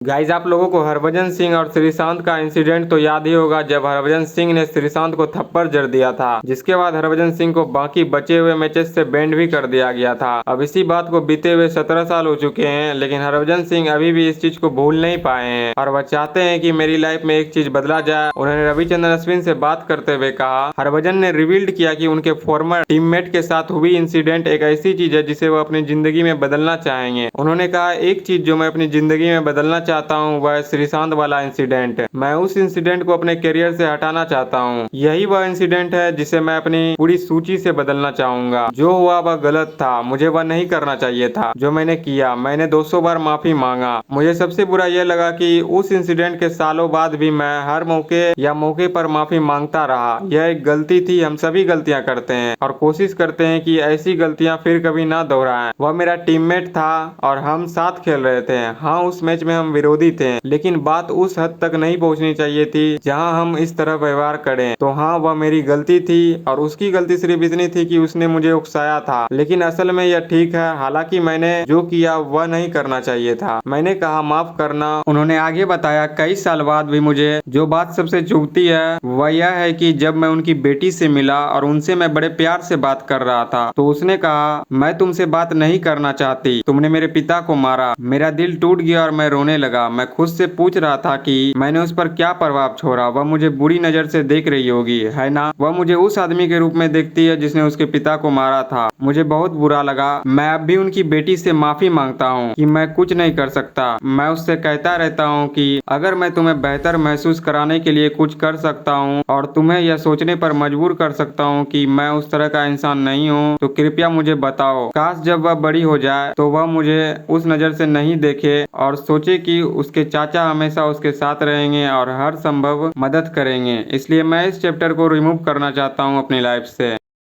Guys आप लोगों को हरभजन सिंह और श्रीशांत का इंसिडेंट तो याद ही होगा, जब हरभजन सिंह ने श्रीशांत को थप्पड़ जड़ दिया था, जिसके बाद हरभजन सिंह को बाकी बचे हुए मैचेस से बैंड भी कर दिया गया था। अब इसी बात को बीते हुए 17 साल हो चुके हैं, लेकिन हरभजन सिंह अभी भी इस चीज को भूल नहीं पाए हैं और वह चाहते हैं कि मेरी लाइफ में एक चीज बदला जाए। उन्होंने रविचंद्रन अश्विन से बात करते हुए कहा, हरभजन ने रिवील्ड किया कि उनके फॉर्मर टीममेट के साथ हुई इंसिडेंट एक ऐसी चीज है जिसे वो अपनी जिंदगी में बदलना चाहेंगे। उन्होंने कहा, एक चीज जो मैं अपनी जिंदगी में बदलना चाहता हूँ वह श्रीशांत वाला इंसिडेंट। मैं उस इंसिडेंट को अपने करियर से हटाना चाहता हूँ। यही वह इंसिडेंट है जिसे मैं अपनी पूरी सूची से बदलना चाहूंगा। जो हुआ वह गलत था, मुझे वह नहीं करना चाहिए था जो मैंने किया। मैंने 200 बार माफी मांगा। मुझे सबसे बुरा यह लगा कि उस इंसिडेंट के सालों बाद भी मैं हर मौके पर माफी मांगता रहा। यह एक गलती थी। हम सभी गलतियां करते हैं और कोशिश करते हैं कि ऐसी गलतियां फिर कभी ना दोहराएं। वह मेरा टीममेट था और हम साथ खेल रहे थे। हाँ, उस मैच में हम विरोधी थे, लेकिन बात उस हद तक नहीं पहुंचनी चाहिए थी जहां हम इस तरह व्यवहार करें। तो हाँ, वह मेरी गलती थी और उसकी गलती सिर्फ इतनी थी कि उसने मुझे उकसाया था, लेकिन असल में यह ठीक है। हालांकि मैंने जो किया वह नहीं करना चाहिए था। मैंने कहा माफ करना। उन्होंने आगे बताया, कई साल बाद भी मुझे जो बात सबसे चुभती है वह यह है कि जब मैं उनकी बेटी से मिला और उनसे मैं बड़े प्यार से बात कर रहा था तो उसने कहा, मैं तुमसे बात नहीं करना चाहती, तुमने मेरे पिता को मारा। मेरा दिल टूट गया और मैं रोने लगा। मैं खुद से पूछ रहा था कि मैंने उस पर क्या प्रभाव छोड़ा। वह मुझे बुरी नजर से देख रही होगी, है ना? वह मुझे उस आदमी के रूप में देखती है जिसने उसके पिता को मारा था। मुझे बहुत बुरा लगा। मैं अब भी उनकी बेटी से माफी मांगता हूँ कि मैं कुछ नहीं कर सकता। मैं उससे कहता रहता हूँ कि अगर मैं तुम्हें बेहतर महसूस कराने के लिए कुछ कर सकता हूँ और तुम्हें यह सोचने पर मजबूर कर सकता हूँ कि मैं उस तरह का इंसान नहीं हूँ, तो कृपया मुझे बताओ। काश जब वह बड़ी हो जाए तो वह मुझे उस नजर से नहीं देखे और सोचे कि उसके चाचा हमेशा उसके साथ रहेंगे और हर संभव मदद करेंगे। इसलिए मैं इस चैप्टर को रिमूव करना चाहता हूँ अपनी लाइफ से।